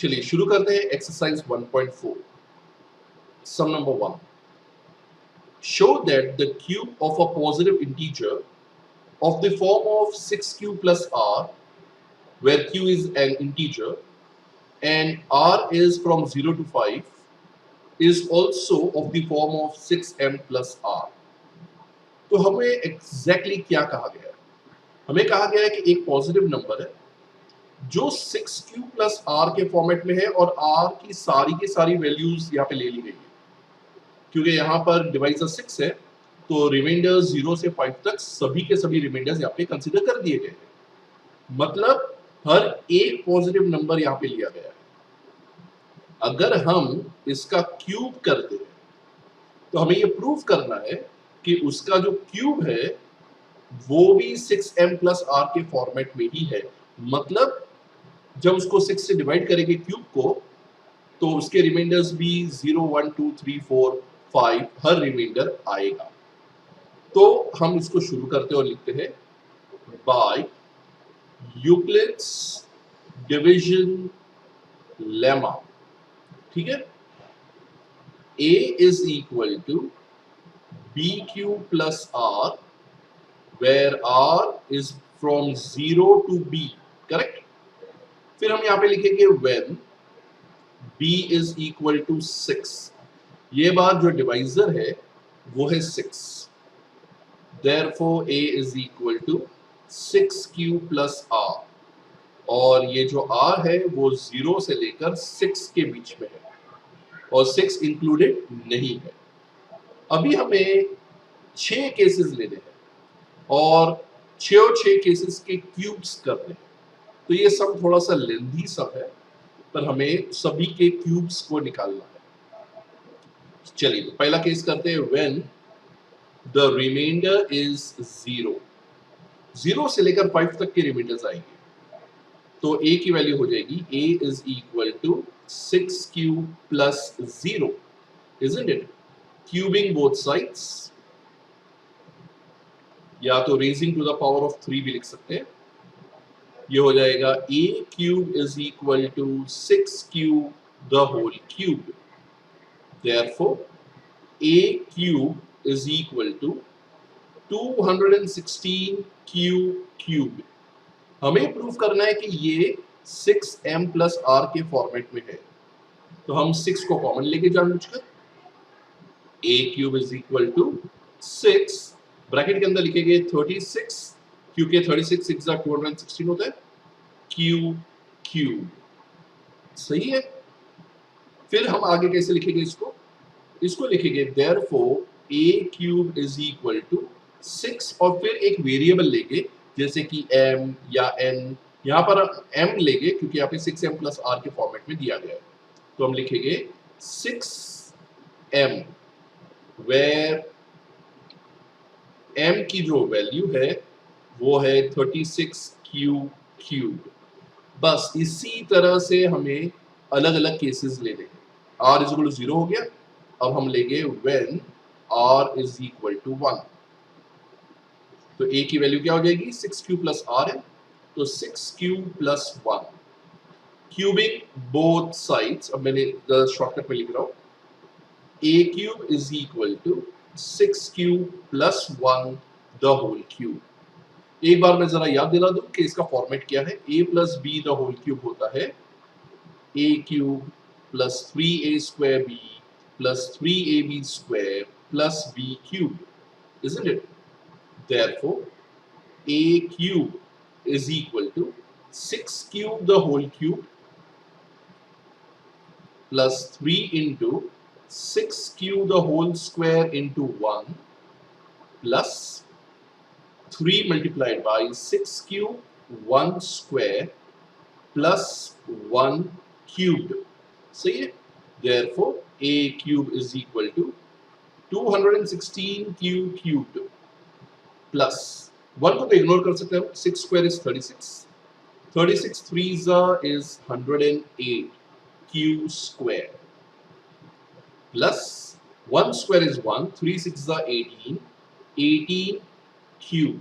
चलिए शुरू करते हैं exercise 1.4 sum number 1 show that the cube of a positive integer of the form of 6q plus r where q is an integer and r is from 0 to 5 is also of the form of 6m plus r। तो हमें exactly क्या कहा गया है? हमें कहा गया है कि एक पॉजिटिव नंबर है जो 6q प्लस r के फॉर्मेट में है और r की सारी वैल्यूज यहाँ पे ले ली गई है। क्योंकि यहाँ पर डिवाइजर 6 है तो रिमाइंडर 0 से 5 तक सभी के सभी रिमाइंडर्स यहाँ पे कंसीडर कर दिए गए हैं। मतलब हर एक पॉजिटिव नंबर यहाँ पे लिया गया है। अगर हम इसका क्यूब करते हैं तो हमें ये प्रूव करना है कि उसका जो क्यूब है वो भी 6m प्लस r के फॉर्मेट में ही है। मतलब जब उसको 6 से डिवाइड करेंगे क्यूब को तो उसके रिमाइंडर्स भी 0 1 2 3 4 5 हर रिमाइंडर आएगा। तो हम इसको शुरू करते और लिखते हैं बाय यूक्लिड्स डिवीजन लेमा। ठीक है, a is equal to b q plus r where r is from 0 to b। Correct. फिर हम यहाँ पे लिखेंगे when b is equal to 6। ये बार जो डिवाइजर है वो है 6। Therefore a is equal to 6q plus r और ये जो r है वो 0 से लेकर 6 के बीच में है और 6 इंक्लूडेड नहीं है। अभी हमें 6 केसेस लेने हैं और 6 केसेस के क्यूब्स करने हैं। तो ये सब थोड़ा सा लेंथी सब है पर हमें सभी के क्यूब्स को निकालना है। चलिए तो पहला केस करते हैं व्हेन द रिमाइंडर इज 0। 0 से लेकर 5 तक के रिमाइंडर्स आएंगे तो a की वैल्यू हो जाएगी a is equal to 6q plus 0, isn't it? Cubing both sides या तो raising to the power of 3 भी लिख सकते हैं। ये हो जाएगा a cube is equal to 6q the whole cube. Therefore a cube is equal to 216q cube. हमें प्रूफ करना है कि ये 6m प्लस r के फॉर्मेट में है तो हम 6 को कॉमन लेके जानबूझकर a cube is equal to 6 bracket के अंदर लिखेंगे 36 क्योंकि 36 6 216 होता है q क्यूब। सही है। फिर हम आगे कैसे लिखेंगे इसको लिखेंगे therefore a cube is equal to 6 और फिर एक वेरिएबल लेंगे जैसे कि m या n। यहाँ पर m लेंगे क्योंकि यहाँ पे 6m प्लस r के फॉर्मेट में दिया गया है तो हम लिखेंगे 6m वेर m की जो वैल्यू है वो है 36q क्यूब। बस इसी तरह से हमें अलग अलग केसेस लेने हैं। r इज इक्वल टू 0 हो गया। अब हम लेंगे when r is equal to 1 तो a की वैल्यू क्या हो जाएगी 6q प्लस r है तो 6q plus 1 cubing both sides. अब मैंने शॉर्टकट में लिख रहा हूं a cube is equal to 6q plus 1 the whole cube. एक बार मैं जरा याद दिला दूं कि इसका फॉर्मेट क्या है। a plus b the whole cube होता है a cube plus 3a square b plus 3ab square plus b cube, isn't it? Therefore, a cube is equal to 6 cube the whole cube plus 3 into 6 cube the whole square into 1 plus 3 multiplied by 6 cube 1 square plus 1 cubed. सही है। Therefore, a cube is equal to 216q cubed plus 1 को तो ignore कर सकते हैं हम। 6 square is 36, 36 3s is 108 q square plus 1 square is 1, 3 6s are 18, 18 cube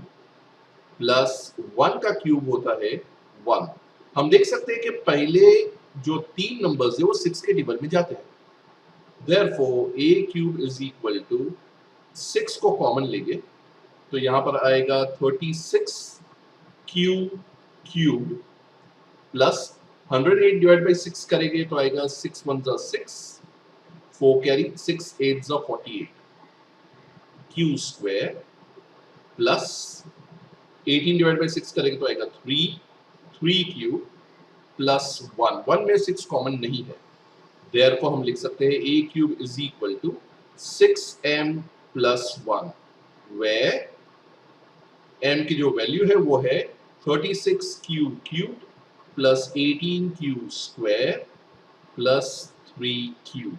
plus 1 का cube होता है 1। हम देख सकते हैं कि पहले जो 3 नंबर्स है वो 6 के टेबल में जाते हैं। Therefore a cube is equal to 6 को कॉमन लेंगे तो यहाँ पर आएगा 36 q cube plus 108 divide by 6 करेंगे तो आएगा 6 1 जा 6 4 कैरी 6 8 जा 48 Q square plus 18 divide by 6 करेंगे तो आएगा 3 क्यूब प्लस 1 में 6 कॉमन नहीं है, देयरफॉर हम लिख सकते हैं a cube is equal to 6m plus 1 where m की जो वैल्यू है वो है 36 cube cube plus 18 cube square plus 3 cube.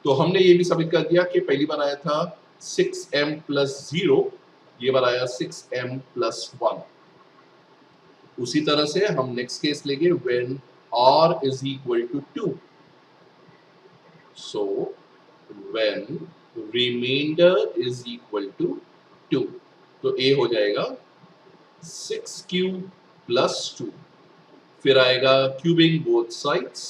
तो हमने ये भी साबित कर दिया कि पहली बार आया था 6m प्लस 0, ये बार आया 6m प्लस 1। उसी तरह से हम नेक्स्ट केस लेंगे when r is equal to 2. So when remainder is equal to 2, तो a हो जाएगा 6 क्यूब प्लस 2, फिर आएगा cubing both sides,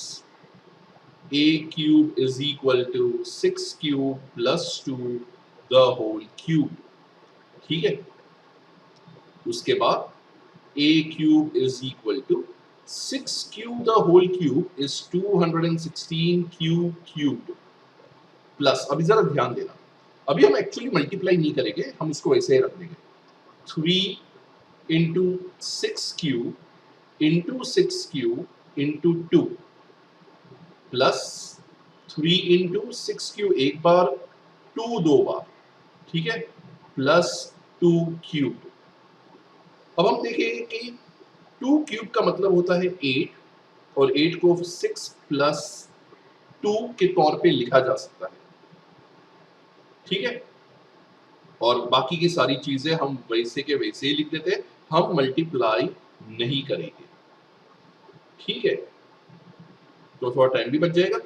a cube is equal to 6 cube plus 2 the whole cube. ठीक है, उसके बाद a cube is equal to 6 cube the whole cube is 216 cube cube plus, अभी जरा ध्यान देना, अभी हम एक्चुअली मल्टीप्लाई नहीं करेंगे, हम इसको ऐसे ही रख देंगे 3 into 6 cube into 6 cube into 2 plus 3 into 6 cube एक बार 2 दो बार, ठीक है, प्लस 2 क्यूब। अब हम देखेंगे कि 2 क्यूब का मतलब होता है 8 और 8 को 6 प्लस 2 के तौर पे लिखा जा सकता है। ठीक है, और बाकी की सारी चीजें हम वैसे के वैसे ही लिख देते हैं, हम मल्टीप्लाई नहीं करेंगे। ठीक है, तो थोड़ा टाइम भी बच जाएगा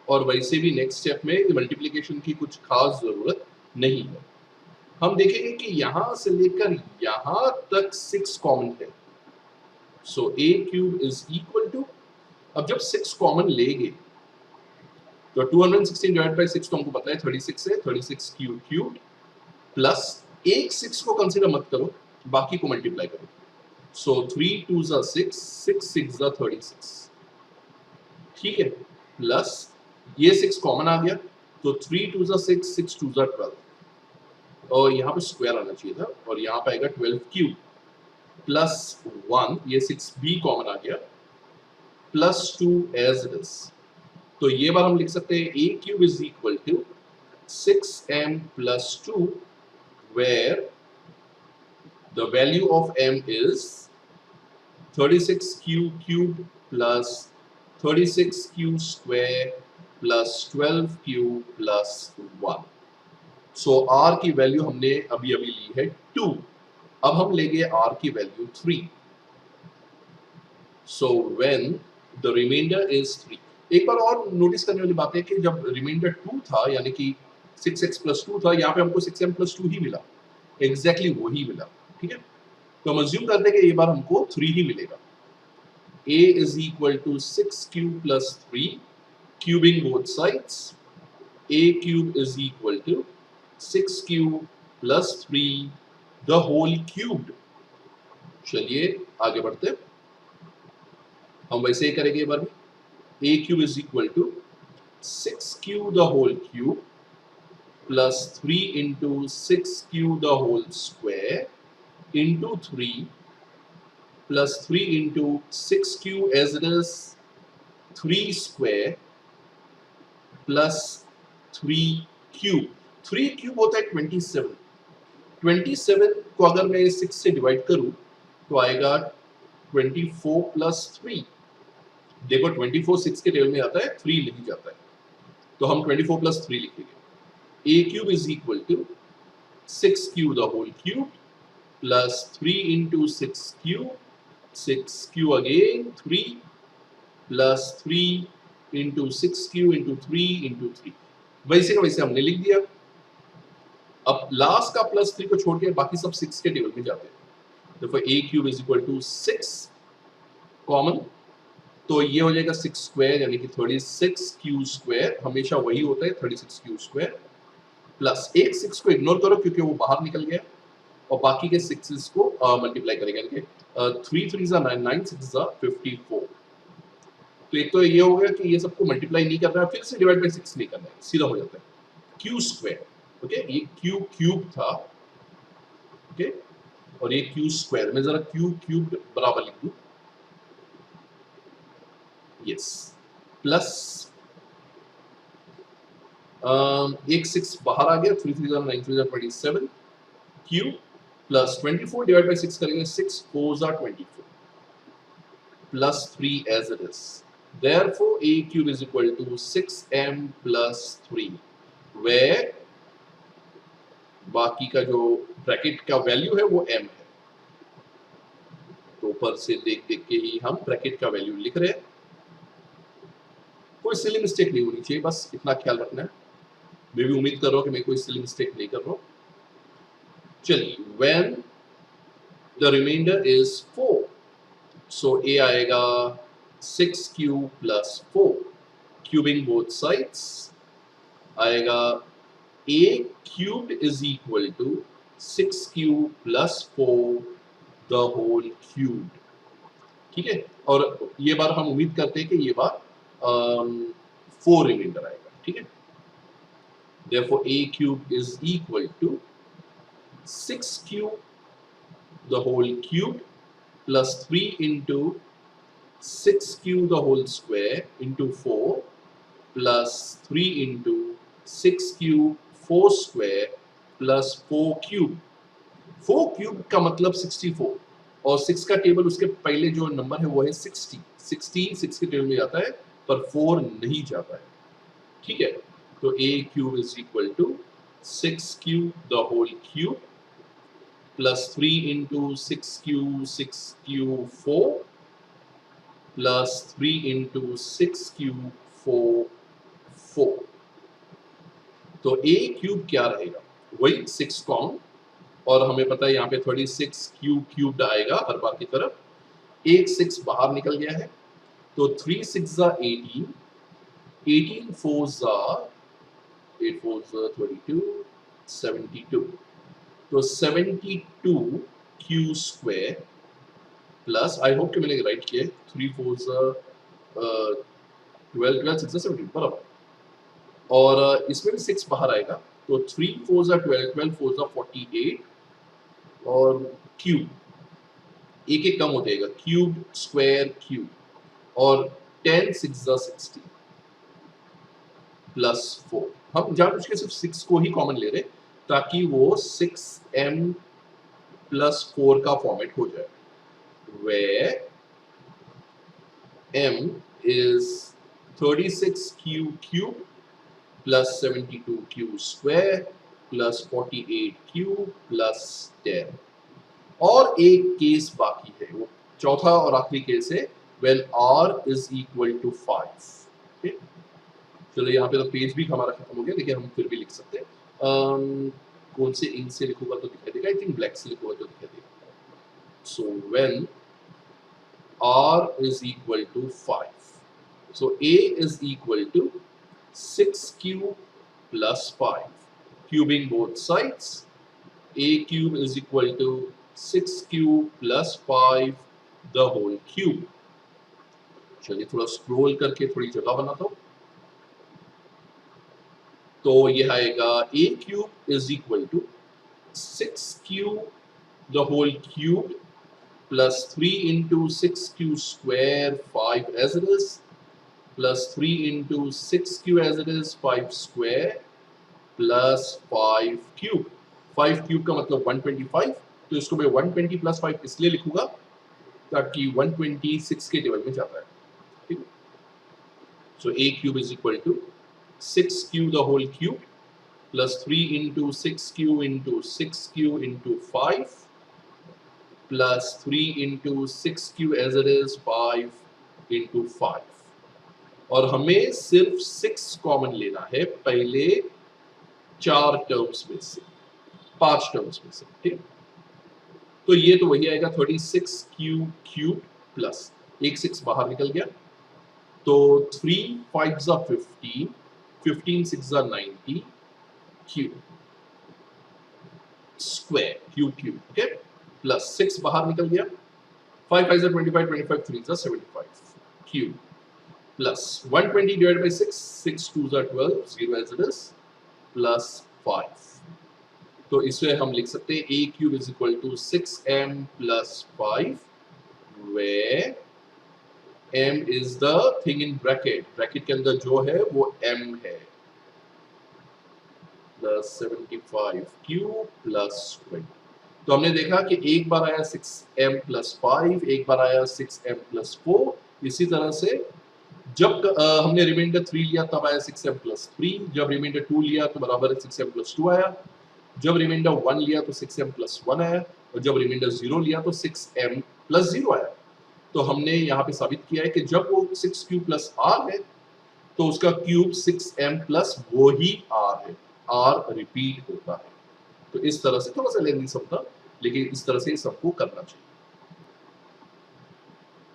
और वैसे भी नेक्स्ट स्टेप में मल्टीप्लिकेशन की कुछ खास जरूरत नहीं है। हम देखेंगे कि यहां से लेकर यहां तक 6 कॉमन है, so a cube is equal to, अब जब 6 कॉमन लेंगे तो 216 डिवाइड बाय 6 तो हमको पता है 36 है, 36 क्यूब क्यूब प्लस एक 6 को कंसीडर मत करो, बाकी को मल्टीप्लाई करो, सो 3 2 जा 6, 6 6 जा 36। ठीक है, प्लस ये 6 कॉमन आ गया तो 3 2 जा 6, 6 2 जा 12 और यहाँ पे स्क्वायर आना चाहिए था और यहाँ पे आएगा 12 क्यूब प्लस 1, ये 6 भी कॉमन आ गया प्लस 2 एज इट इज। तो ये बार हम लिख सकते हैं a cube is equal to 6m plus 2 where the value of m is 36 cube plus 36 cube square plus 12 cube plus 1। So r की वैल्यू हमने अभी अभी ली है 2, अब हम लेंगे r की value 3। So when the remainder is 3, एक बार और नोटिस करने वाली बात है कि जब रिमाइंडर 2 था यानी कि 6x प्लस 2 था, यहाँ पे हमको 6m प्लस 2 ही मिला, एग्जैक्टली वही मिला। ठीक है, तो हम अज्यूम करते हैं कि ये बार हमको 3 ही मिलेगा। a is equal to 6 cube plus 3, cubing both sides, a cube is equal to 6 cube plus 3 the whole cubed। चलिए आगे बढ़ते हैं, हम वैसे ही करेंगे एक बार भी। a cube is equal to 6 cube the whole cube plus 3 into 6 cube the whole square into 3 plus 3 into 6 cube as it is 3 square plus 3 cube। 3 cube होता है 27, 27 को अगर मैं 6 से डिवाइड करूं तो आएगा 24 प्लस 3। देखो 24 6 के टेबल में आता है, 3 लिख जाता है, तो हम 24 प्लस 3 लिखेंगे। a cube is equal to 6 cube the whole cube plus 3 into 6 cube, 6 cube again 3 plus 3 into 6 cube into 3 into 3। वैसे का वैसे हमने लिख दिया। अब लास्ट का प्लस 3 को छोड़ के बाकी सब 6 के टेबल में जाते हैं, तो a cube is equal to 6 common तो ये हो जाएगा 6 स्क्वायर यानी कि 36 क्यू स्क्वायर, हमेशा वही होता है 36 क्यू स्क्वायर, प्लस एक 6 को इग्नोर करो क्योंकि वो बाहर निकल गया, और बाकी के 6s को मल्टीप्लाई करेंगे यानी कि 3 3 9 9 6 54। तो एक तो ये हो गया कि ये सबको मल्टीप्लाई नहीं करना है, फिर से डिवाइड बाय 6 नहीं करना है, सीधा हो जाता है क्यू स्क्वायर। ओके, ये क्यू क्यूब था, ओके, और ये क्यू स्क्वायर, मैं जरा क्यू क्यूब बराबर लिख दूं, यस, प्लस एक 6 बाहर आ गया, 3 3 9 3 27 क्यू प्लस 24 डिवाइड बाय 6 करेंगे, 6 4 24 plus 3 as it is. Therefore, a cube is equal to 6m plus 3, where बाकी का जो ब्रैकेट का वैल्यू है वो m है। तो ऊपर से देख देख के ही हम ब्रैकेट का वैल्यू लिख रहे हैं, कोई सिली मिस्टेक नहीं होनी चाहिए, बस इतना ख्याल रखना है। मैं भी उम्मीद कर रहा हूँ कि मैं कोई सिली मिस्टेक नहीं कर रहा हूँ। चलिए, when the remainder is 4, so a आएगा 6q plus 4, cubing both sides आएगा a cubed is equal to 6q plus 4 the whole cubed, ठीक है। और ये बार हम उम्मीद करते हैं कि ये बार 4 रिमाइंडर आएगा, ठीक है। Therefore a cubed is equal to 6q the whole cubed plus 3 into 6q the whole square into 4 plus 3 into 6q 4 square plus 4 cube। 4 cube का मतलब 64, और 6 का टेबल उसके पहले जो नंबर है वो है 60, 6 के टेबल में जाता है पर 4 नहीं जाता है, ठीक है। तो a cube is equal to 6q the whole cube plus 3 into 6q 4 plus 3 into 6q 4। तो a क्यूब क्या रहेगा, वही 6 कॉमन, और हमें पता है यहाँ पे 36 क्यूब्ड आएगा हर बार की तरफ, एक 6 बाहर निकल गया है, तो 3 6 18, 18 4 8 4 22, 72, तो 72 Q square plus, I hope कि मैंने राइट किया, 3 4 12 12 6 17 बराबर, और इसमें भी 6 बाहर आएगा, तो 3 4 12 12 4 48, और क्यूब एक एक कम हो जाएगा, क्यूब स्क्वायर क्यूब, और 10 6 60 प्लस 4। हम जानबूझ के सिर्फ 6 को ही कॉमन ले रहे ताकि वो 6m प्लस 4 का फॉर्मेट हो जाए, where m is 36q cube plus 72q square plus 48q plus 10। और एक केस बाकी है, वो चौथा और आखिरी केस है, when r is equal to 5। okay? चलो यहाँ पे तो पेज भी हमारा खत्म हो गया, लेकिन हम फिर भी लिख सकते हैं। कौन से इंक से लिखूंगा तो दिखाई देगा, आई थिंक ब्लैक से लिखूंगा तो दिखाई देगा। So when r is equal to 5, so a is equal to 6q plus 5, cubing both sides, a cube is equal to 6q plus 5 the whole cube। चलिए थोड़ा स्क्रॉल करके थोड़ी जगह बनाता हूँ, तो ये आएगा a cube is equal to 6q the whole cube plus 3 into 6q square 5 as it is plus 3 into 6q as it is 5 square plus 5 cube। 5 cube का मतलब 125, तो इसको मैं 120 plus 5 इसलिए लिखूंगा ताकि 126 के टेबल में जाता है, ठीक है। So a cube is equal to 6q the whole cube plus 3 into 6q into 6q into 5 plus 3 into 6q as it is 5 into 5, और हमें सिर्फ 6 कॉमन लेना है पहले 4 टर्म्स में से, 5 टर्म्स में से, ठीक। तो ये तो वही आएगा 36q क्यूब प्लस एक 6 बाहर निकल गया, तो 3 5 जा 15, 15 6 जा 90 cube square cube okay plus 6 बाहर निकल गया 5 5 जा 25 25 3 जा 75 क्यूब प्लस 120 divided by 6 6 2 जा 12 0 as it is प्लस 5 तो इसमें हम लिख सकते हैं a cube is equal to 6m plus 5 where m is the thing in bracket के अंदर जो है वो m है प्लस 75 क्यूब प्लस 20 तो हमने देखा कि एक बार आया 6m प्लस 5 एक बार आया 6m प्लस 4 इसी तरह से जब हमने रिमाइंडर 3 लिया तब आया 6m प्लस 3 जब रिमाइंडर 2 लिया तो बराबर है 6m प्लस 2 आया जब रिमाइंडर 1 लिया तो 6m प्लस 1 आया और जब रिमाइंडर 0 लिया तो 6m प्लस 0 आया तो हमने यहाँ पे साबित किया है कि जब वो 6 क्यूब प्लस r है तो उसका क्यूब 6m प्लस वो ही r है r रिपीट होता है तो इस तरह से थोड़ा सा लेंदी सब था लेकिन इस तरह से सबको करना चाहिए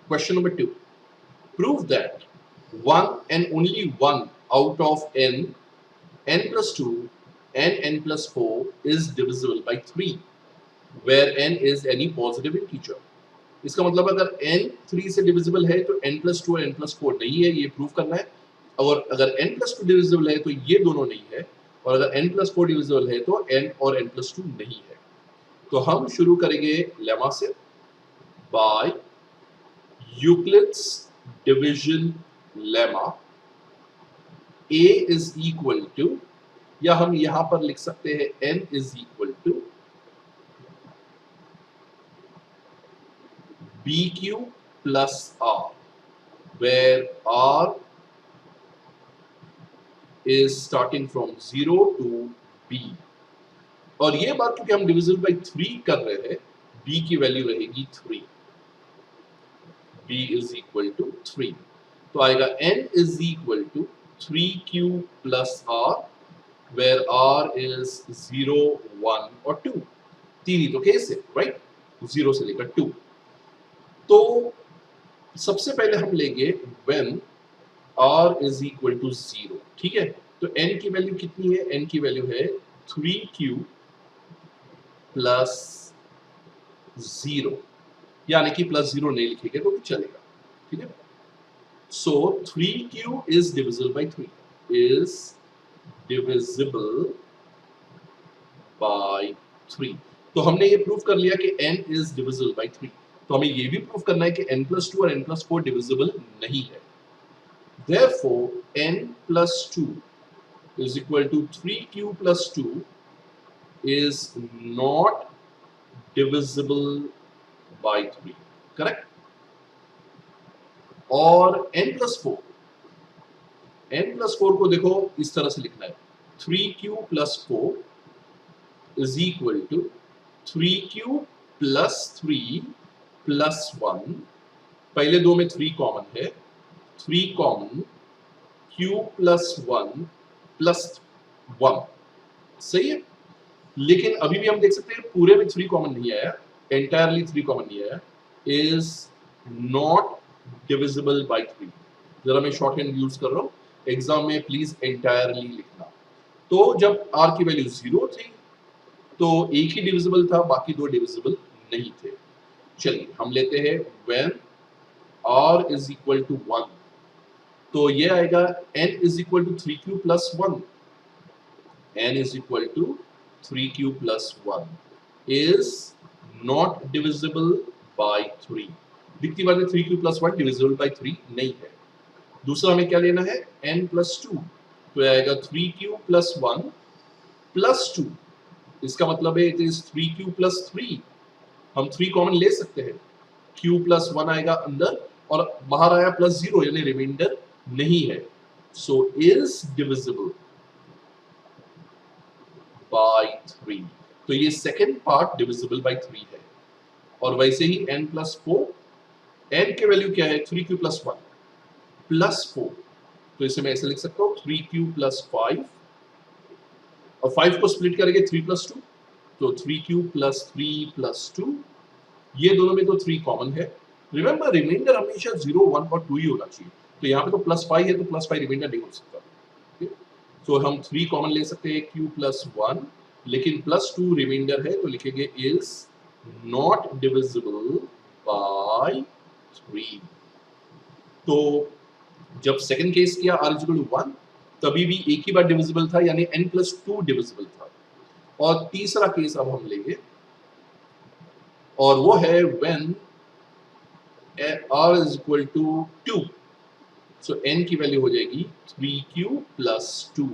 question number 2 prove that one and only one out of n plus 2 and n plus 4 is divisible by 3 where n is any positive integer इसका मतलब अगर n 3 से डिविजिबल है तो n plus 2 और n plus 4 नहीं है ये प्रूव करना है और अगर n plus 2 डिविजिबल है तो ये दोनों नहीं है और अगर n plus 4 डिविजिबल है तो n और n plus 2 नहीं है तो हम शुरू करेंगे लेमा से by Euclid's division lemma a is equal to या हम यहां पर लिख सकते हैं n is equal to bq plus r where r is starting from 0 to b और ये बात क्योंकि हम डिविजिबल बाय 3 कर रहे हैं b की वैल्यू रहेगी 3 b is equal to 3 तो आएगा n is equal to 3q plus r where r is 0 1 और 2 तीन ही तो केस है राइट 0 से लेकर 2 तो सबसे पहले हम लेंगे when r is equal to 0 ठीक है तो n की वैल्यू कितनी है n की वैल्यू है 3q प्लस 0 यानी कि प्लस 0 नहीं लिखेंगे तो भी चलेगा ठीक है so 3q is divisible by 3 is divisible by 3 तो हमने ये प्रूव कर लिया कि n is divisible by 3 तो हमें ये भी प्रूव करना है कि n plus 2 और n plus 4 divisible नहीं है therefore n plus 2 is equal to 3q plus 2 is not divisible by 3 correct और n plus 4 को देखो इस तरह से लिखना है 3q plus 4 is equal to 3q plus 3 plus 1 पहले दो में 3 कॉमन है 3 कॉमन q plus 1 plus 1 सही है लेकिन अभी भी हम देख सकते हैं पूरे में 3 कॉमन नहीं आया एंटायरली 3 कॉमन नहीं आया is not divisible by 3 जरा मैं शॉर्ट हैंड यूज कर रहा हूं एग्जाम में प्लीज एंटायरली लिखना तो जब r की वैल्यू 0 थी तो एक ही डिविजिबल था बाकी दो डिविजिबल नहीं थे चलिए हम लेते हैं when r is equal to 1 तो ये आएगा n is equal to 3q plus 1 n is equal to 3q plus 1 is not divisible by 3 दिखती बात है 3q plus 1 divisible by 3 नहीं है दूसरा हमें क्या लेना है n plus 2 तो आएगा 3q plus 1 plus 2 इसका मतलब है इट इज 3q plus 3 हम 3 कॉमन ले सकते हैं q plus 1 आएगा अंदर और बाहर आया plus 0 यानी रिमाइंडर नहीं है सो इज डिविजिबल by 3 तो ये सेकंड पार्ट डिविजिबल by 3 है और वैसे ही n plus 4 n की वैल्यू क्या है 3q plus 1 plus 4 तो इसे मैं ऐसे लिख सकता हूँ 3q plus 5 और 5 को स्प्लिट करेंगे 3 plus 2 तो 3q plus 3 plus 2 ये दोनों में तो 3 कॉमन है रिमेंबर रिमाइंडर हमेशा 0 1 और 2 ही होना चाहिए तो यहाँ पे तो +5 है, तो +5 रिमाइंडर नहीं हो सकता। तो हम 3 कॉमन ले सकते हैं q प्लस 1, लेकिन +2 रिमाइंडर है, तो लिखेंगे इज नॉट डिविजिबल बाय 3। तो जब सेकंड केस किया r इज इक्वल टू 1, तभी भी एक ही बार डिविजिबल था, यानी n+2 डिविजिबल था। और तीसरा केस अब हम लेंगे, और वो है when r is equal to 2। So n की वैल्यू हो जाएगी 3q plus 2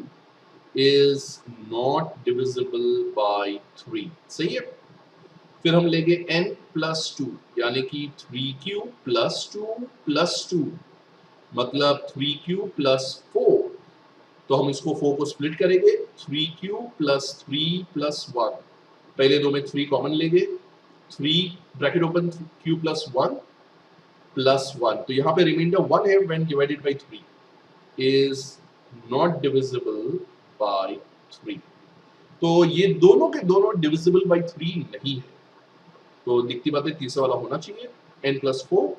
is not divisible by 3। सही है। फिर हम लेंगे n प्लस 2, यानी कि 3q प्लस 2 प्लस 2, मतलब 3q प्लस 4। तो हम इसको 4 को स्प्लिट करेंगे, 3q प्लस 3 प्लस 1। पहले दो में 3 कॉमन लेंगे, 3 bracket open q plus 1 plus 1। तो यहाँ पे रिमाइंडर 1 है when divided by 3 is not divisible by 3। तो ये दोनों के दोनों डिविजिबल बाय 3 नहीं है। तो दिखती बात है, तीसरा वाला होना चाहिए, n plus 4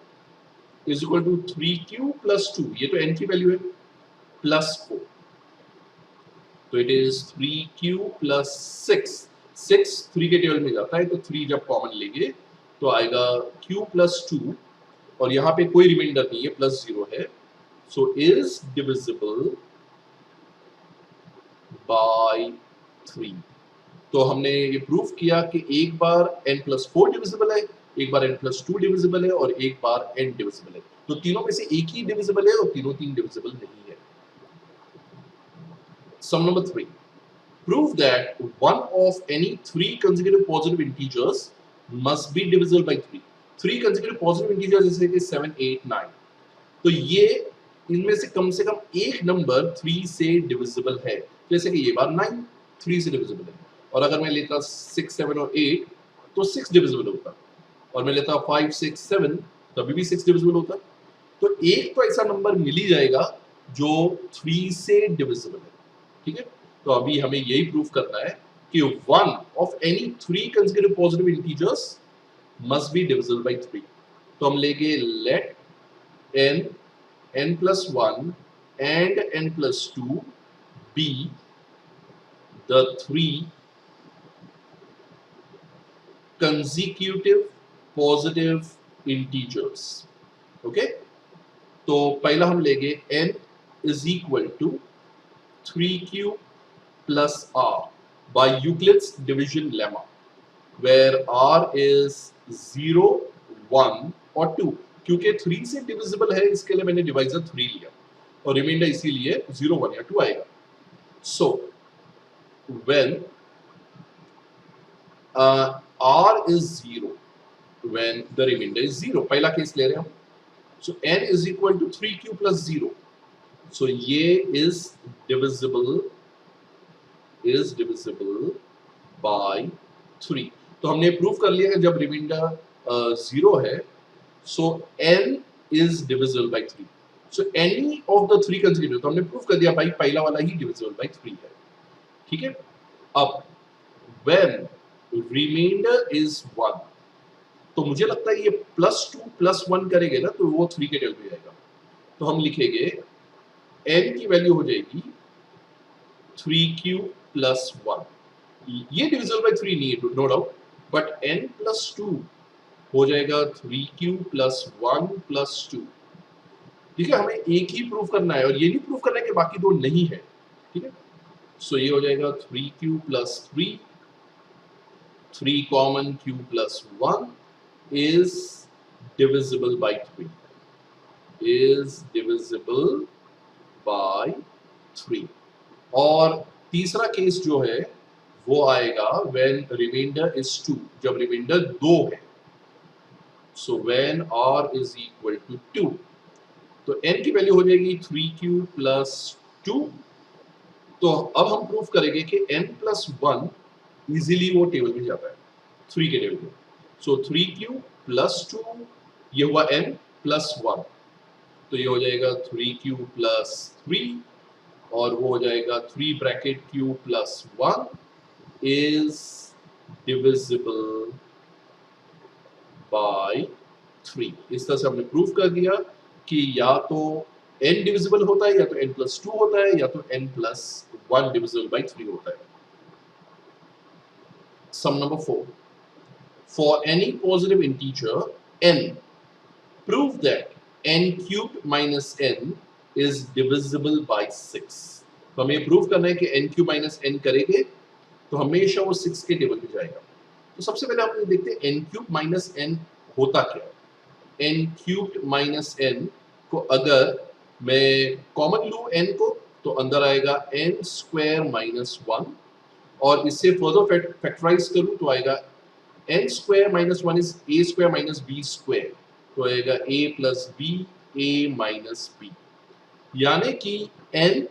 is equal to 3q plus 2, ये तो n की वैल्यू है, प्लस 4। तो इट इज 3q प्लस 6। 6 3 के टेबल में जाता है, तो 3 जब कॉमन लेंगे तो आएगा q प्लस 2, और यहाँ पे कोई रिमाइंडर नहीं है, प्लस 0 है। So is divisible by 3। तो हमने ये प्रूफ किया कि एक बार n प्लस 4 डिविजिबल है, एक बार n प्लस 2 डिविजिबल है, और एक बार n डिविजिबल है। तो तीनों में से एक ही डिविजिबल है और तीनों तीन डिविजिबल नहीं है। सम number 3, prove that one of any three consecutive positive integers must be divisible by 3। Three consecutive positive integers जैसे कि 7, 8, 9, तो ये इनमें से कम एक नंबर 3 से डिविजिबल है। जैसे कि ये बार 9 3 से डिविजिबल है, और अगर मैं लेता 6, 7 और 8 तो 6 डिविजिबल होता, और मैं लेता 5, 6, 7 तभी भी 6 डिविजिबल होता। तो एक तो ऐसा नंबर मिल ही जाएगा जो 3 से डिविजिबल है। ठीक है, तो अभी हमें यही प्रूफ करना है कि one of any three consecutive positive integers must be divisible by 3। तो हम लेंगे late n n plus 1 and n plus 2 be the three consecutive positive integers। okay, तो पहला हम लेंगे n is equal to 3q plus r by Euclid's division lemma, where r is 0, 1 और 2। क्योंकि 3 से डिविजिबल है, इसके लिए मैंने डिवाइजर 3 लिया, और रिमाइंडर इसीलिए 0, 1 या 2 आएगा। So when r is 0, when the remainder is 0, पहला केस ले रहे हैं हम। सो n is equal to 3q plus 0, so ये is divisible by 3। तो हमने प्रूव कर लिया कि जब रिमाइंडर 0 है, so n is divisible by 3। so any of the three consecutive, तो हमने प्रूव कर दिया भाई पहला वाला ही divisible by 3 है। ठीक है, अब when remainder is 1, तो मुझे लगता है ये +2 +1 करेंगे ना, तो वो 3 के टेबल में जाएगा। तो हम लिखेंगे n की वैल्यू हो जाएगी 3q plus 1। ये डिविजिबल बाय 3 नहीं है, no doubt, but n plus 2 हो जाएगा 3q plus 1 plus 2। ठीक है, हमें एक ही प्रूफ करना है, और ये नहीं प्रूफ करना है कि बाकी दो नहीं है। ठीक है, सो ये हो जाएगा 3q plus 3, 3 common q plus 1 is divisible by 3, is divisible by 3। और तीसरा केस जो है वो आएगा when remainder is 2, जब रिमाइंडर 2 है। so when r is equal to 2, तो n की वैल्यू हो जाएगी 3q plus 2। तो अब हम प्रूफ करेंगे कि n plus 1 इजीली वो टेबल में जाता है, 3 के टेबल में। सो 3q plus 2, ये हुआ n plus 1, तो ये हो जाएगा 3q plus 3, और वो हो जाएगा 3 bracket q plus 1 is divisible by 3। इस तरह से हमने प्रूफ कर दिया कि या तो n डिविजिबल होता है या तो n प्लस 2 होता है या तो n प्लस 1 डिविजिबल बाई 3 होता है. Sum number 4. For any positive integer n, prove that n cubed minus n is divisible by 6. तो हमें प्रूव करना है कि n क्यूब माइनस n करेंगे तो हमेशा वो 6 के टेबल पे जाएगा. तो सबसे पहले हम देखते हैं n क्यूब माइनस n होता क्या है. n क्यूब माइनस n को अगर मैं कॉमन लूं n को तो अंदर आएगा n स्क्वायर माइनस 1 और इससे फर्दर फैक्टराइज करूं तो आएगा n square minus 1 is a square minus b square, तो आएगा a plus b a minus b, यानी कि n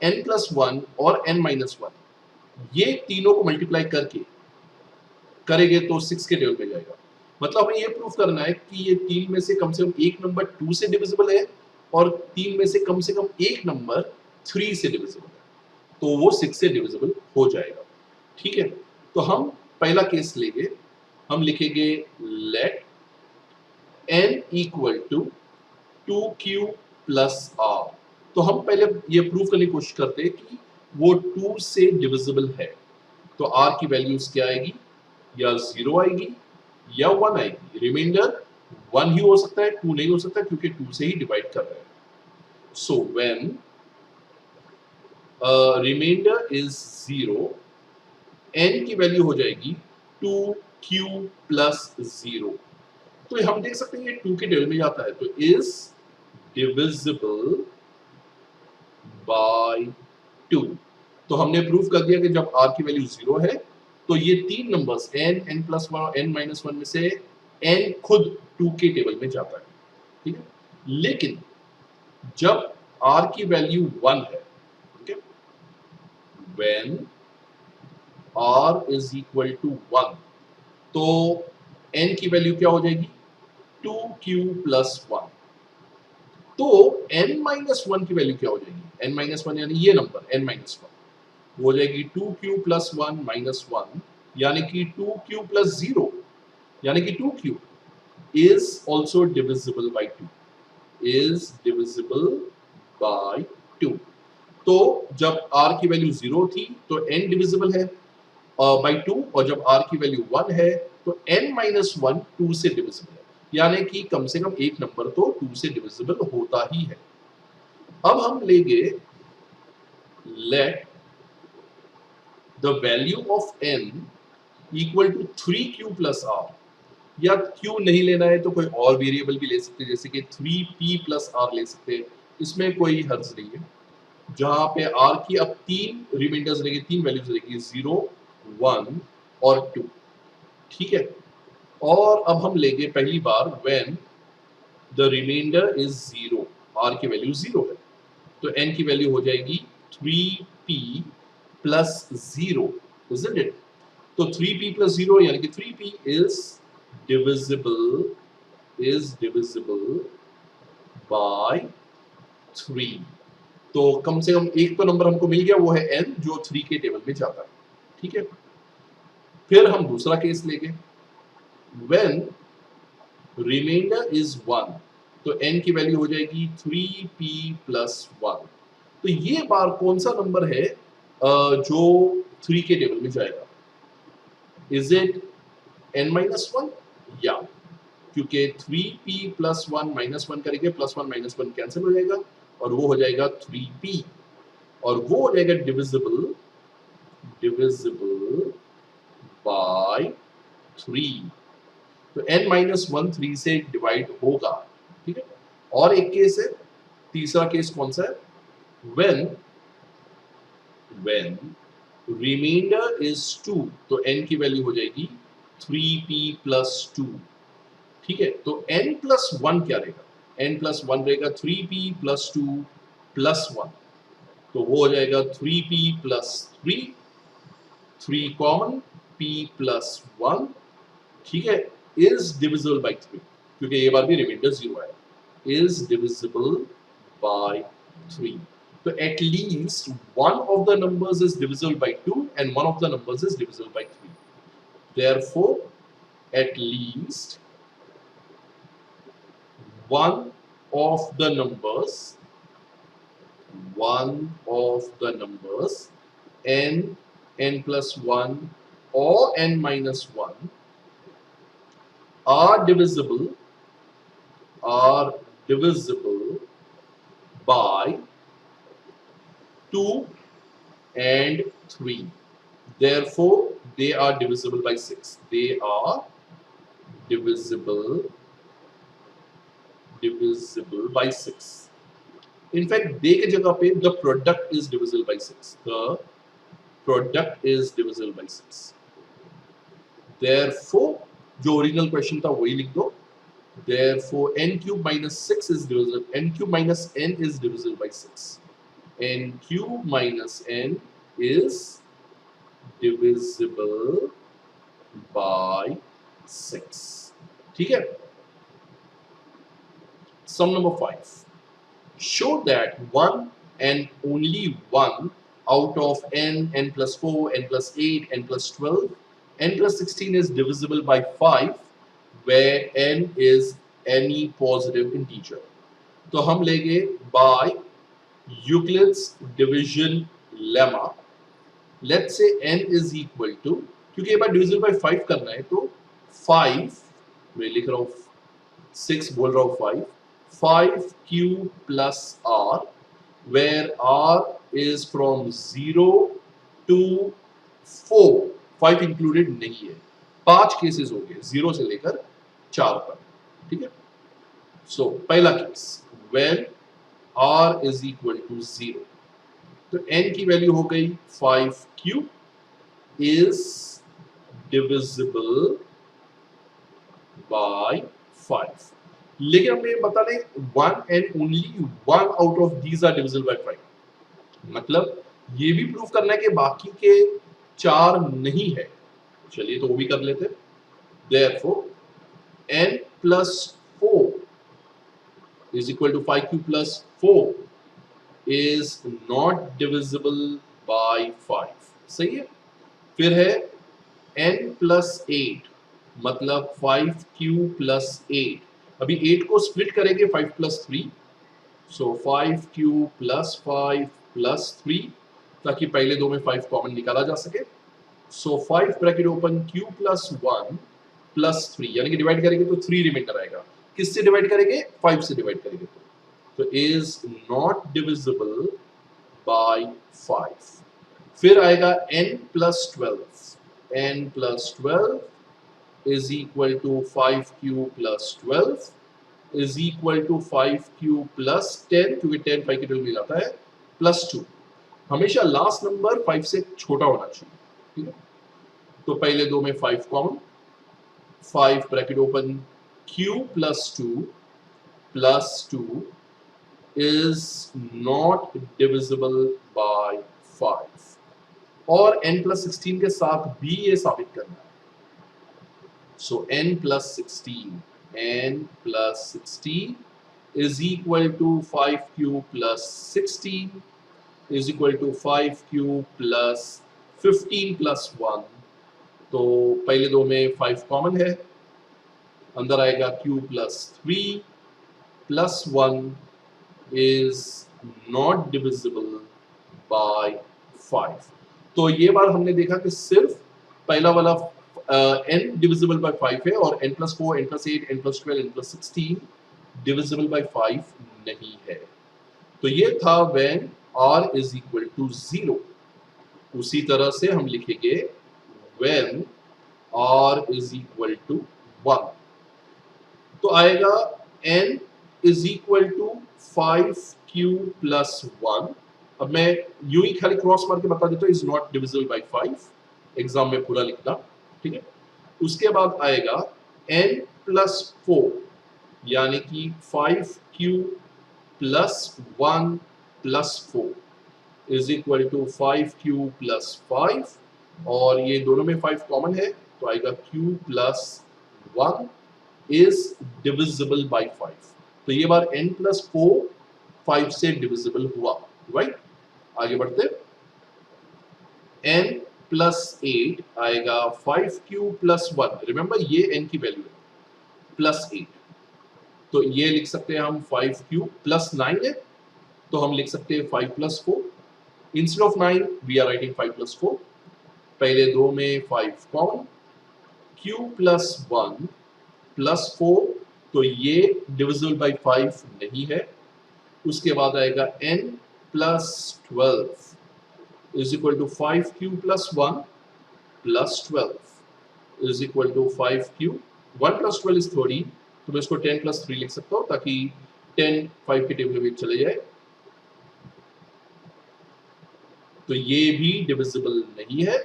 n प्लस 1 और n माइनस 1 ये तीनों को मल्टीप्लाई करके करेंगे तो 6 के टेबल पे जाएगा. मतलब हमें ये प्रूफ करना है कि ये तीन में से कम एक नंबर 2 से डिविजिबल है और तीन में से कम एक नंबर 3 से डिविजिबल है, तो वो 6 से डिविजिबल हो जाएगा. ठीक है, तो हम पहला केस लेंगे. हम लिखेंगे let n equal to 2q plus r. तो हम पहले ये प्रूफ करने की कोशिश करते हैं कि वो 2 से डिविजिबल है. तो r की वैल्यूज क्या आएगी, या 0 आएगी या 1 आएगी. रिमाइंडर 1 ही हो सकता है, 2 नहीं हो सकता क्योंकि 2 से ही डिवाइड कर रहे हैं. So when reminder is 0, n की वैल्यू हो जाएगी 2q प्लस 0. तो हम देख सकते हैं ये 2 के टेबल में जाता है, तो इज डिविजिबल बाय 2. तो हमने प्रूफ कर दिया कि जब r की वैल्यू 0 है तो ये तीन नंबर्स n, n प्लस 1 और n माइनस 1 में से n खुद 2 के टेबल में जाता है. ठीक है, लेकिन जब r की वैल्यू 1 है, ठीक है, when r is equal to 1 तो n की वैल्यू क्या हो जाएगी 2q प्लस 1. तो n माइनस 1 की वैल्यू क्या हो जाएगी, n माइनस 1 यानी ये नंबर n माइनस 1 वो हो जाएगी 2q प्लस 1 माइनस 1 यानी कि 2q प्लस 0 यानी कि 2q is also divisible by 2, is divisible by 2. तो जब r की वैल्यू 0 थी तो n डिविजिबल है बाई 2 और जब r की वैल्यू 1 है तो n माइनस 1 2 से डिविजिबल है, यानी कि कम से कम एक नंबर तो 2 से डिविजिबल होता ही है. अब हम लेंगे let the value of n equal to 3q plus r, या q नहीं लेना है तो कोई और वेरिएबल भी ले सकते हैं जैसे कि 3p प्लस r ले सकते हैं, इसमें कोई हर्ज नहीं है. जहां पे r की अब तीन रिमाइंडर्स रहेंगे, तीन वैल्यूज रहेंगी 0 1 और 2. ठीक है, और अब हम लेंगे पहली बार when the remainder is 0, r की वैल्यू 0 है तो n की वैल्यू हो जाएगी 3p प्लस 0, isn't it? तो 3p प्लस 0 यानी कि 3p is divisible by 3. तो कम से कम एक तो नंबर हमको मिल गया, वो है n जो 3 के टेबल में जाता है. ठीक है, फिर हम दूसरा केस लेंगे when remainder is 1 तो n की वैल्यू हो जाएगी 3p प्लस 1. तो ये बार कौन सा नंबर है जो 3 के टेबल में जाएगा, इज इट n माइनस 1, या क्योंकि 3p प्लस 1 माइनस 1 करेंगे प्लस 1 माइनस 1 कैंसिल हो जाएगा और वो हो जाएगा 3p और वो हो जाएगा डिविजिबल बाय 3. तो n माइनस 1 3 से डिवाइड होगा. ठीक है, और एक केस है, तीसरा केस कौन सा है, when remainder is 2 तो n की वैल्यू हो जाएगी 3p प्लस 2. ठीक है, तो n प्लस 1 क्या रहेगा, n प्लस 1 रहेगा 3p प्लस 2 प्लस 1, तो वो हो जाएगा 3p plus 3, 3 common p plus 1. ठीक है, इज डिविजिबल बाय 3 क्योंकि ये बार भी रिमाइंडर 0 है, इज डिविजिबल बाय 3. तो at least one of the numbers is divisible by 2 and one of the numbers is divisible by 3. Therefore, at least one of the numbers one of the numbers n, n plus 1 or n minus 1 are divisible by 2 and 3. Therefore, they are divisible by 6. They are divisible by 6. In fact, दे के जगह पे the product is divisible by 6. The product is divisible by 6. Therefore, जो original question था वही लिख दो. Therefore, n cube minus 6 is divisible. N cube minus n is divisible by 6. N cube minus n is divisible by 6. ठीक है? Sum number 5. Show that 1 and only 1 out of n, n plus 4, n plus 8, n plus 12, n plus 16 is divisible by 5 where n is any positive integer. तो हम लेंगे by Euclid's division lemma. Let's say n is equal to, क्योंकि ये बार divisible by 5 करना है तो 5, मैं लिख रहा हूँ 6 बोल रहा हूँ 5q plus r, where r is from 0 to 4. 5 included नहीं है. 5 केसेस हो गए 0 से लेकर 4 तक. ठीक है? So पहला case when r is equal to 0, तो n की वैल्यू हो गई 5q is divisible by 5. लेकिन हमें बता दें 1 and only 1 out of these are divisible by 5. मतलब ये भी प्रूफ करना है कि बाकी के 4 नहीं है. चलिए तो वो भी कर लेते हैं. Therefore, n plus 4 is equal to 5q plus 4 is not divisible by 5. सही है? फिर है n plus 8 मतलब 5q plus 8. अभी 8 को स्प्लिट करेंगे 5 plus 3. So 5q plus 5 plus 3 ताकि पहले दो में 5 कॉमन निकाला जा सके. So 5 bracket open q plus 1 plus 3 यानी कि डिवाइड करेंगे तो 3 रिमाइंडर आएगा. किससे डिवाइड करेंगे? 5 से डिवाइड करेंगे तो is not divisible by 5. फिर आएगा n plus 12. n plus 12 is equal to 5q plus 12 is equal to 5q plus 10, क्योंकि 10 5 के 12 में जाता है, plus 2. हमेशा लास्ट नंबर 5 से छोटा होना चाहिए. ठीक है? तो पहले दो में 5 common. 5 bracket open q plus 2 plus 2 is not divisible by 5. और n plus 16 के साथ भी ये साबित करना है. So n plus 16 is equal to 5q plus 16 is equal to 5q plus 15 plus 1. तो पहले दो में 5 कॉमन है. अंदर आएगा q plus 3 plus 1 is not divisible by 5. तो ये बार हमने देखा कि सिर्फ पहला वाला n divisible by 5 है और n plus 4, n plus 8, n plus 12, n plus 16 divisible by 5 नहीं है. तो ये था when r is equal to 0. उसी तरह से हम लिखेंगे when r is equal to 1. तो आएगा n is equal to 5q plus 1. अब मैं यूं ही खाली क्रॉस मार के बता देता हूं is not divisible by 5. Exam में पूरा लिखना. ठीक है? उसके बाद आएगा n plus 4 यानी कि 5q plus 1 plus 4 is equal to 5q plus 5 और ये दोनों में 5 कॉमन है तो आएगा q plus 1 is divisible by 5. तो ये बार n plus 4 5 से divisible हुआ. राइट? आगे बढ़ते. n plus 8 आएगा 5q plus 1. रिमेंबर ये n की वैल्यू है plus 8. तो ये लिख सकते हैं हम 5q plus 9 है तो हम लिख सकते हैं 5 plus 4 instead of 9 we are writing 5 plus 4। पहले दो में 5 कॉमन, q प्लस 1 प्लस 4 तो ये डिविजिबल बाई 5 नहीं है। उसके बाद आएगा n plus 12 is equal to 5q plus 1 plus 12 is equal to 5q। 1 plus 12 is 13, तो मैं इसको 10 प्लस 3 लिख सकता हूँ ताकि 10 5 के टेबल में चले जाए। तो ये भी डिविजिबल नहीं है।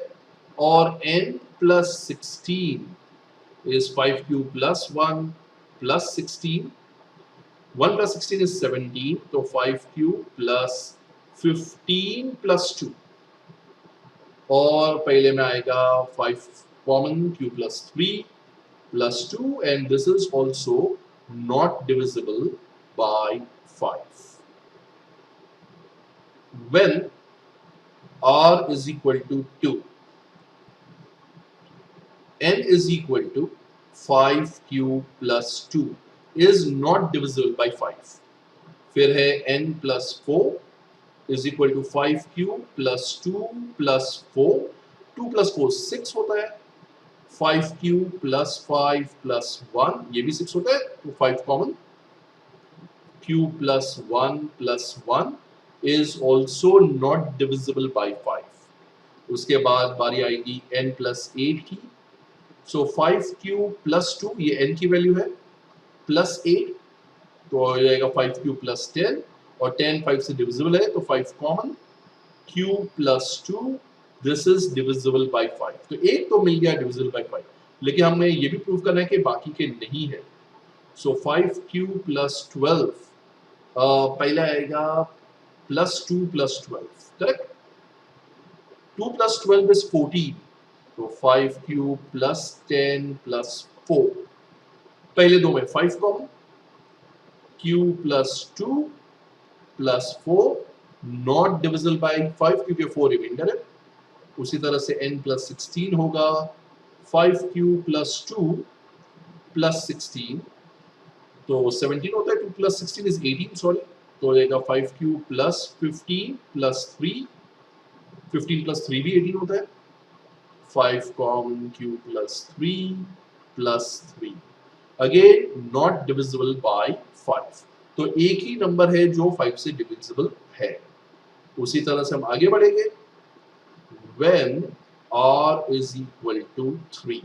और n plus 16 is 5q plus 1 plus 16। 1 plus 16 is 17, तो 5q प्लस 15 प्लस 2। और पहले में आएगा 5 common, q plus 3 plus 2, and this is also not divisible by 5. When r is equal to 2, n is equal to 5q plus 2 is not divisible by 5. फिर है n plus 4 is equal to 5q plus 2 plus 4. 2 plus 4 6 होता है। 5q plus 5 plus 1 ये भी 6 होता है, तो 5 common. q plus 1 plus 1 is also not divisible by 5. उसके बाद बारी आएगी n plus 8 की। So 5q plus 2 ये n की वैल्यू है, plus 8 तो हो जाएगा 5q plus 10, और 10 5 से डिविजिबल है तो 5 common. q plus 2 this is divisible by 5। तो एक तो मिल गया डिविजिबल बाय 5, लेकिन हमें ये भी प्रूव करना है कि बाकी के नहीं है। सो 5q plus 12 पहला आएगा plus 2 plus 12, correct. 2 plus 12 is 14, तो 5q प्लस 10 प्लस 4। पहले दो में 5 common, q plus 2 plus 4 not divisible bye 5 क्योंकि 4 रिमाइंडर है। उसी तरह से n प्लस 16 होगा 5q प्लस 2 प्लस 16, तो 17 होता है। 2 प्लस 16 इज 18, सॉरी, तो हो जाएगा 5q प्लस 15 प्लस 3। 15 प्लस 3 भी 18 होता है। 5 common, q plus 3 plus 3 again not divisible bye 5। तो एक ही नंबर है जो 5 से डिविजिबल है। उसी तरह से हम आगे बढ़ेंगे। when r is equal to 3,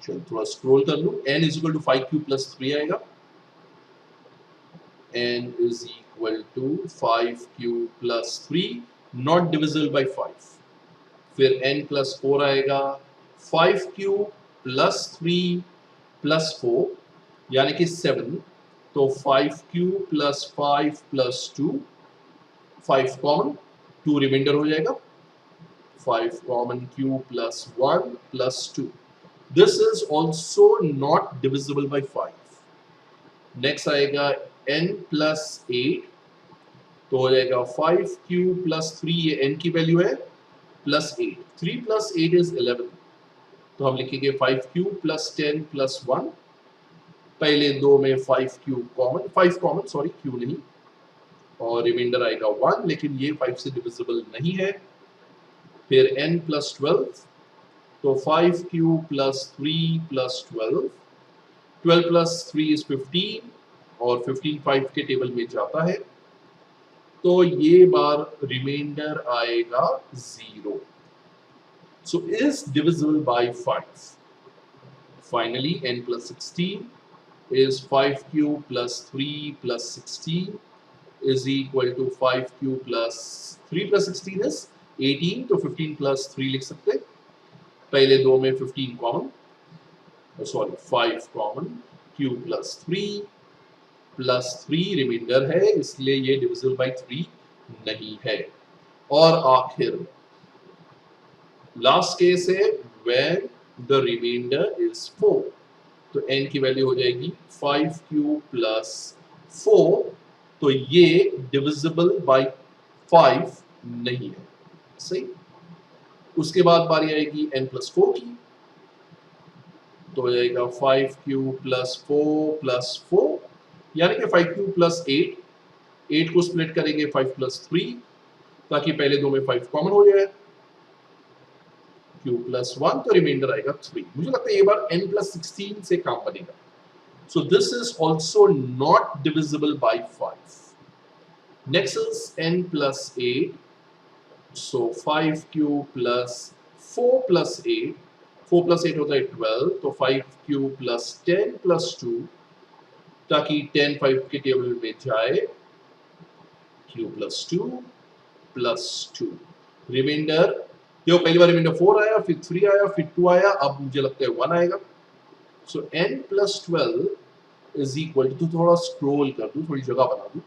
चलो थोड़ा स्क्रॉल कर लूं। n is equal to 5q plus 3 आएगा। n is equal to 5q plus 3 not divisible by 5। फिर n plus 4 आएगा 5q plus 3 plus 4 यानी कि 7, तो 5q plus 5 plus 2, 5 common, 2 reminder हो जाएगा। 5 common, q plus 1 plus 2. This is also not divisible by 5. Next आएगा n plus 8, तो हो जाएगा 5q plus 3, ये n की वैल्यू है, plus 8। 3 plus 8 is 11, तो हम लिखेंगे 5q plus 10 plus 1। पहले दो में 5q common, 5 common, sorry q नहीं, और रिमाइंडर आएगा 1, लेकिन ये 5 से डिविजिबल नहीं है। फिर n plus 12, तो 5q plus 3 plus 12, 12 plus 3 is 15, और 15 5 के टेबल में जाता है, तो ये बार रिमाइंडर आएगा 0। So is divisible by 5. Finally n plus 16 is 5q plus 3 plus 16 is equal to 5q plus 3 plus 16 is 18, तो 15 plus 3 लिख सकते हैं। पहले दो में 15 common, sorry 5 common, q plus 3 plus 3 remainder है, इसलिए ये डिविजिबल बाय 3 नहीं है। और आखिर लास्ट केस है व्हेन द रिमाइंडर इज 4, तो n की वैल्यू हो जाएगी 5q प्लस 4, तो ये डिविजिबल बाय 5 नहीं है, सही। उसके बाद बारी आएगी n प्लस 4 की, तो हो जाएगा 5q प्लस 4 प्लस 4, यानी कि 5 प्लस 8 को स्प्लिट करेंगे 5 प्लस 3 ताकि पहले दो में 5 कॉमन हो जाए, q प्लस 1 तो रिमाइंडर आएगा 3। मुझे लगता है ये बार n प्लस 16 से काम बनेगा। So this is also not divisible by 5. Next is n plus 8. So 5q plus 4 plus 8. 4 plus 8 होता है 12, तो 5q plus 10 plus 2, ताकि 10 5 के टेबल में जाए, q plus 2 plus 2। रिमाइंडर, देखो पहली बार रिमाइंडर 4 आया, फिर 3 आया, फिर 2 आया, अब मुझे लगता है 1 आएगा। So n plus 12 is equal to, थोड़ा स्क्रॉल कर दूं, थोड़ी जगह बना दूं।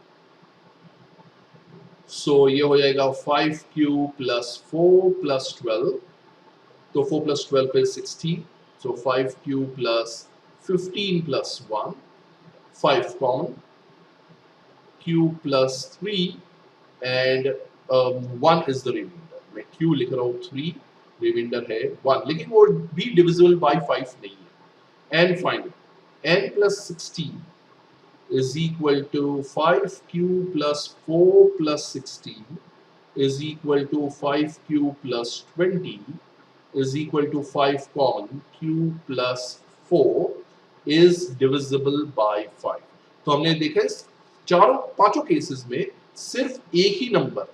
So ये हो जाएगा 5q plus 4 plus 12, तो 4 plus 12 फिर 16, so 5q plus 15 plus 1, 5 common, q plus 3 and 1 is the remainder। मैं q लिख रहा हूँ 3, रिमाइंडर है 1, लेकिन वो भी डिविजिबल बाय 5 नहीं है। And finally n plus 16 is equal to 5q plus 4 plus 16 is equal to 5q plus 20 is equal to 5 common, q plus 4 is divisible by 5। तो हमने देखा चारों पांचों केसेस में सिर्फ एक ही number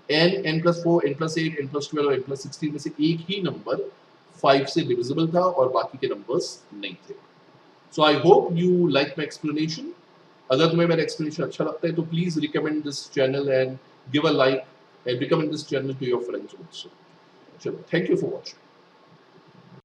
n, n plus 4, n plus 8, n plus 12 और n plus 16 में से एक ही नंबर 5 से डिविजिबल था और बाकी के नंबर्स नहीं थे। So I hope you like my explanation. अगर तुम्हें मेरा explanation अच्छा लगता है तो please recommend this channel and give a like and recommend this channel to your friends also. So thank you for watching.